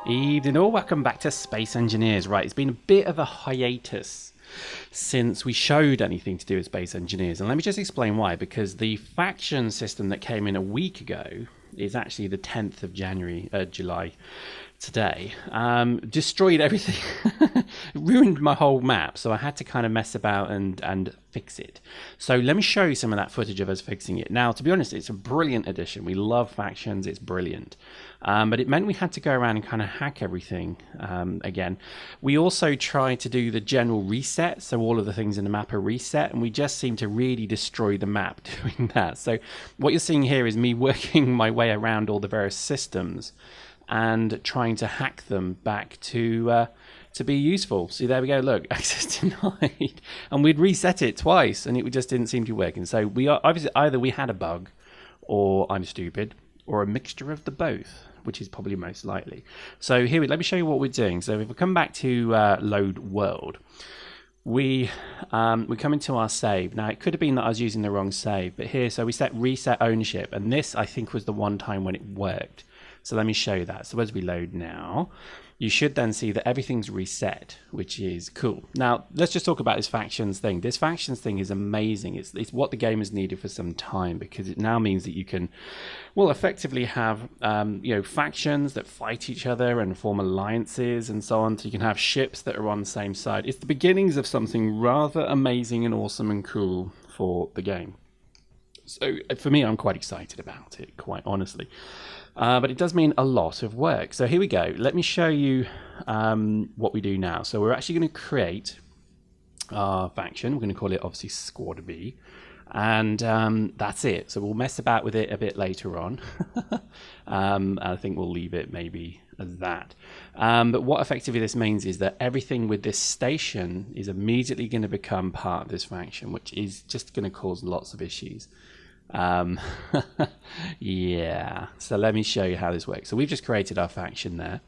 Evening all, welcome back to Space Engineers. Right, it's been a bit of a hiatus since we showed anything to do with Space Engineers, and let me just explain why. Because the faction system that came in a week ago is actually the 10th of July today. Destroyed everything, ruined my whole map, so I had to kind of mess about and fix it. So let me show you some of that footage of us fixing it. Now, to be honest, it's a brilliant addition. We love factions, it's brilliant. But it meant we had to go around and kind of hack everything again. We also tried to do the general reset, so all of the things in the map are reset, and we just seemed to really destroy the map doing that. So what you're seeing here is me working my way around all the various systems and trying to hack them back to be useful. See, there we go, look, access denied. And we'd reset it twice, and it just didn't seem to be working. So we are obviously either we had a bug, or I'm stupid, or a mixture of the both, which is probably most likely. So here, let me show you what we're doing. So if we come back to load world, we come into our save. Now, it could have been that I was using the wrong save, but here, so we set reset ownership, and this, I think, was the one time when it worked. So let me show you that. So as we load now, you should then see that everything's reset, which is cool. Now, let's just talk about this factions thing. This factions thing is amazing. It's what the game has needed for some time, because it now means that you can, well, effectively have, factions that fight each other and form alliances and so on. So you can have ships that are on the same side. It's the beginnings of something rather amazing and awesome and cool for the game. So for me, I'm quite excited about it, quite honestly. But it does mean a lot of work. So here we go. Let me show you what we do now. So we're actually going to create our faction. We're going to call it, obviously, SquadB. And that's it. So we'll mess about with it a bit later on. I think we'll leave it maybe as that. But what effectively this means is that everything with this station is immediately going to become part of this faction, which is just going to cause lots of issues. Yeah, so let me show you how this works. So we've just created our faction there,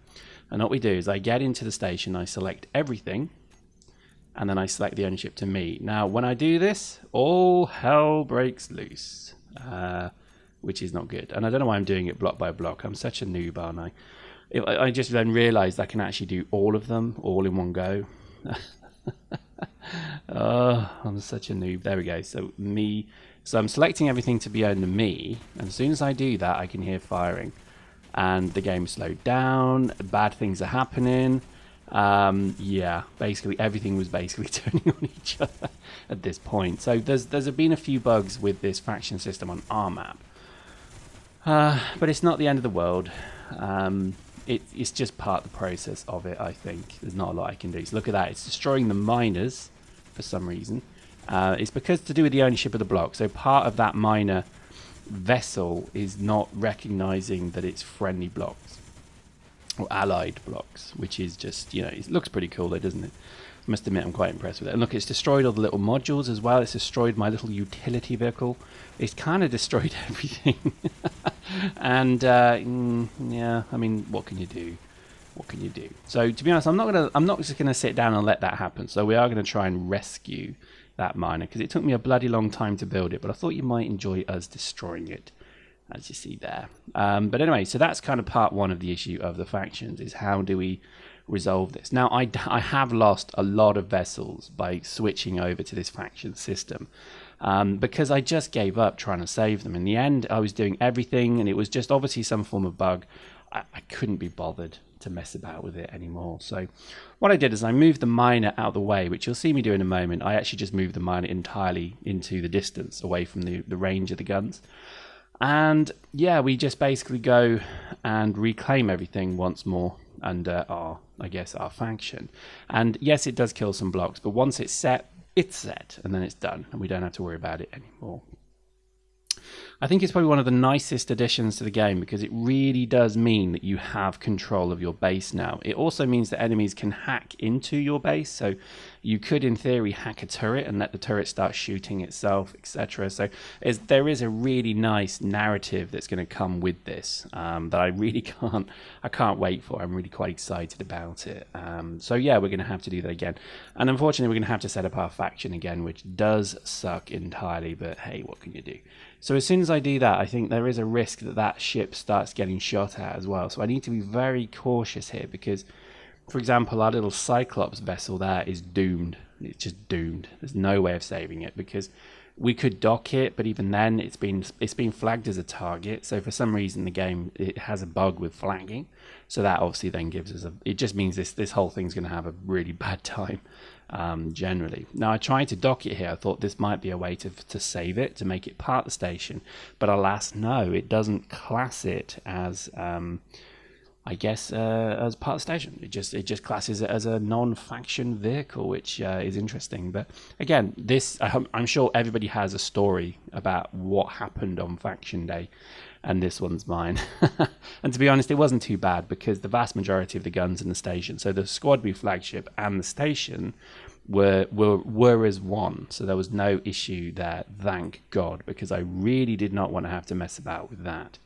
and what we do is I get into the station, I select everything, and then I select the ownership to me. Now when I do this, all hell breaks loose, which is not good, and I don't know why I'm doing it block by block. I'm such a noob, aren't I? I just then realized I can actually do all of them all in one go. Oh, I'm such a noob. There we go. So me. So I'm selecting everything to be owned to me, and as soon as I do that, I can hear firing, and the game slowed down. Bad things are happening. Yeah, basically everything was basically turning on each other at this point. So there's been a few bugs with this faction system on our map, but it's not the end of the world. It's just part of the process of it. I think there's not a lot I can do. So look at that. It's destroying the miners for some reason. It's because to do with the ownership of the block. So part of that miner vessel is not recognizing that it's friendly blocks or allied blocks, which is just, it looks pretty cool though, doesn't it? I must admit I'm quite impressed with it. And look, it's destroyed all the little modules as well. It's destroyed my little utility vehicle. It's kind of destroyed everything. And yeah, I mean, what can you do? What can you do? So to be honest, I'm not just gonna sit down and let that happen. So we are gonna try and rescue that miner, because it took me a bloody long time to build it, but I thought you might enjoy us destroying it, as you see there. But anyway, so that's kind of part one of the issue of the factions, is how do we resolve this? Now, I have lost a lot of vessels by switching over to this faction system, because I just gave up trying to save them. In the end, I was doing everything, and it was just obviously some form of bug. I couldn't be bothered to mess about with it anymore. So what I did is I moved the miner out of the way, which you'll see me do in a moment. I actually just moved the miner entirely into the distance, away from the range of the guns. And yeah, we just basically go and reclaim everything once more under our faction. And yes, it does kill some blocks, but once it's set, and then it's done, and we don't have to worry about it anymore. I think it's probably one of the nicest additions to the game, because it really does mean that you have control of your base now. It also means that enemies can hack into your base, so you could in theory hack a turret and let the turret start shooting itself, etc. So there is a really nice narrative that's going to come with this, that I really can't wait for. I'm really quite excited about it. So yeah, we're going to have to do that again, and unfortunately we're going to have to set up our faction again, which does suck entirely, but hey, what can you do? So as soon as I do that, I think there is a risk that that ship starts getting shot at as well. So I need to be very cautious here because, for example, our little Cyclops vessel there is doomed. It's just doomed. There's no way of saving it because we could dock it, but even then it's been flagged as a target. So for some reason the game, it has a bug with flagging. So that obviously then gives us it just means this whole thing's going to have a really bad time generally. Now I tried to dock it here. I thought this might be a way to save it, to make it part of the station, but alas no, it doesn't class it as I guess as part of the station. It just classes it as a non-faction vehicle, which is interesting. But again, this I'm sure everybody has a story about what happened on faction day, and this one's mine. And to be honest, it wasn't too bad because the vast majority of the guns in the station, so the SquadB flagship and the station, were as one. So there was no issue there, thank God, because I really did not want to have to mess about with that.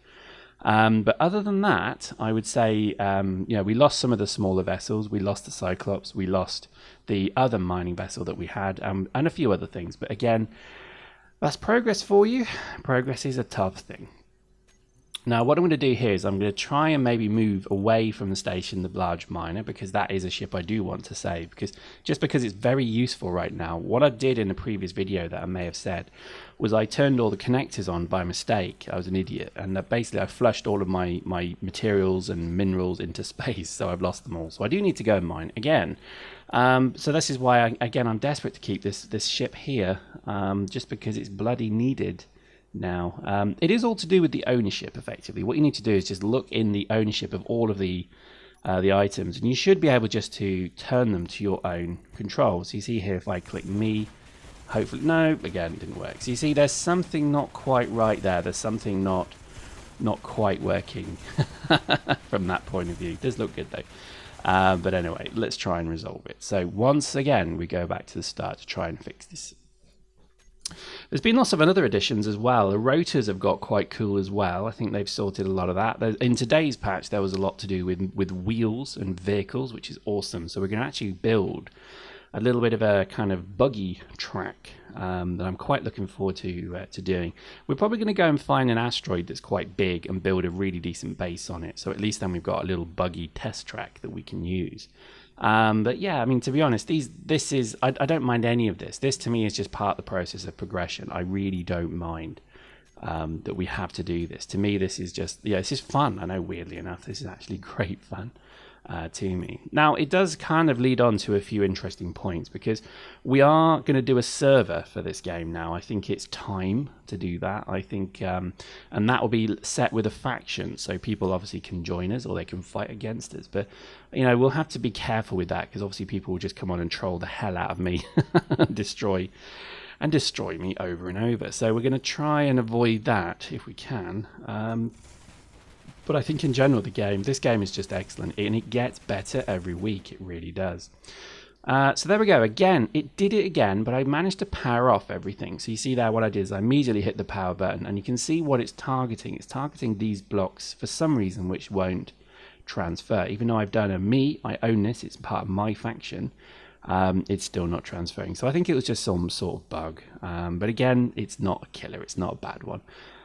But other than that, I would say, we lost some of the smaller vessels. We lost the Cyclops. We lost the other mining vessel that we had, and a few other things. But again, that's progress for you. Progress is a tough thing. Now, what I'm going to do here is I'm going to try and maybe move away from the station, the large miner, because that is a ship I do want to save. Because it's very useful right now. What I did in a previous video that I may have said was I turned all the connectors on by mistake. I was an idiot, and basically I flushed all of my materials and minerals into space, so I've lost them all. So I do need to go and mine again. So this is why I'm desperate to keep this ship here, just because it's bloody needed. Now, it is all to do with the ownership, effectively. What you need to do is just look in the ownership of all of the items, and you should be able just to turn them to your own control. So you see here, if I click me, hopefully, no, again, it didn't work. So you see, there's something not quite right there. There's something not quite working from that point of view. It does look good, though. But anyway, let's try and resolve it. So once again, we go back to the start to try and fix this. There's been lots of other additions as well. The rotors have got quite cool as well. I think they've sorted a lot of that. In today's patch, there was a lot to do with wheels and vehicles, which is awesome. So we're going to actually build a little bit of a kind of buggy track that I'm quite looking forward to doing. We're probably going to go and find an asteroid that's quite big and build a really decent base on it. So at least then we've got a little buggy test track that we can use. But yeah, I mean, to be honest, I don't mind any of this. This to me is just part of the process of progression. I really don't mind that we have to do this. To me, this is just, this is fun. I know, weirdly enough, this is actually great fun to me. Now, it does kind of lead on to a few interesting points because we are going to do a server for this game now. I think it's time to do that. I think, and that will be set with a faction, so people obviously can join us or they can fight against us. But we'll have to be careful with that because obviously people will just come on and troll the hell out of me, destroy me over and over. So we're going to try and avoid that if we can. But I think in general, this game is just excellent, and it gets better every week. It really does. So there we go. Again, it did it again, but I managed to power off everything. So you see there, what I did is I immediately hit the power button, and you can see what it's targeting. It's targeting these blocks for some reason, which won't transfer. Even though I've done I own this, it's part of my faction, it's still not transferring. So I think it was just some sort of bug. But again, it's not a killer. It's not a bad one.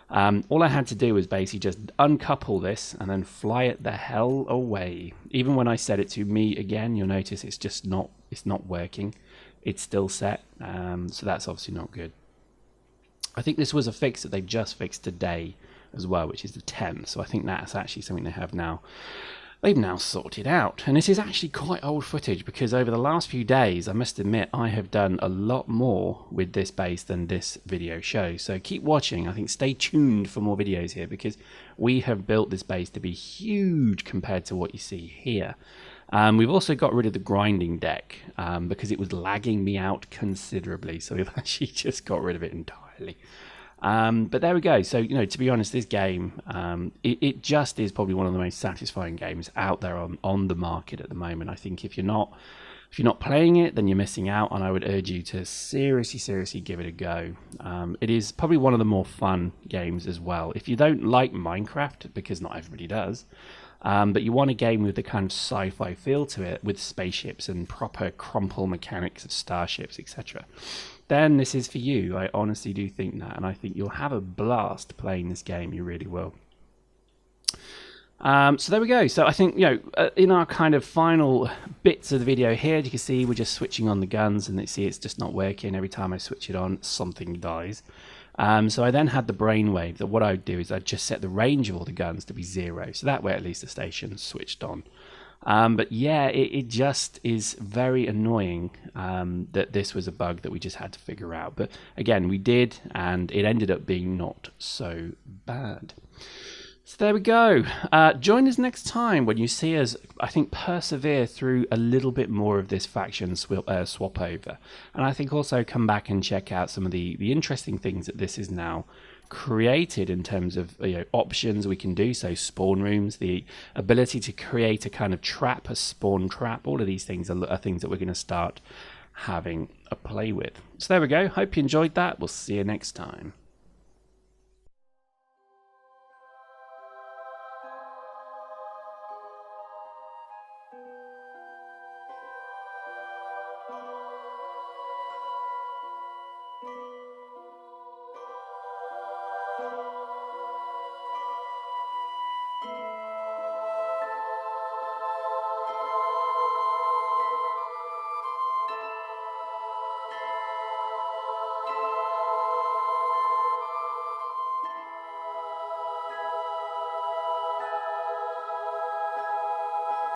All I had to do was basically just uncouple this and then fly it the hell away. Even when I set it to me again, you'll notice it's not working. It's still set, so that's obviously not good. I think this was a fix that they just fixed today as well, which is the 10th. So I think that's actually something they've now sorted out. And this is actually quite old footage because over the last few days, I must admit, I have done a lot more with this base than this video shows. So keep watching. I think stay tuned for more videos here because we have built this base to be huge compared to what you see here. We've also got rid of the grinding deck because it was lagging me out considerably. So we've actually just got rid of it entirely. But there we go. So, to be honest, this game, it just is probably one of the most satisfying games out there on the market at the moment. I think if you're not playing it, then you're missing out, and I would urge you to seriously give it a go. It is probably one of the more fun games as well. If you don't like Minecraft, because not everybody does, but you want a game with the kind of sci-fi feel to it, with spaceships and proper crumple mechanics of starships, etc., then this is for you. I honestly do think that, and I think you'll have a blast playing this game. You really will. So there we go. So I think, in our kind of final bits of the video here, you can see we're just switching on the guns, and it's just not working. Every time I switch it on, something dies. So I then had the brainwave that what I would do is I'd just set the range of all the guns to be 0. So that way at least the station's switched on. But yeah, it just is very annoying that this was a bug that we just had to figure out. But again, we did, and it ended up being not so bad. So there we go. Join us next time when you see us, I think, persevere through a little bit more of this faction swap over. And I think also come back and check out some of the interesting things that this is now created in terms of options we can do. So spawn rooms, the ability to create a kind of trap, a spawn trap, all of these things are things that we're going to start having a play with. So there we go. Hope you enjoyed that. We'll see you next time.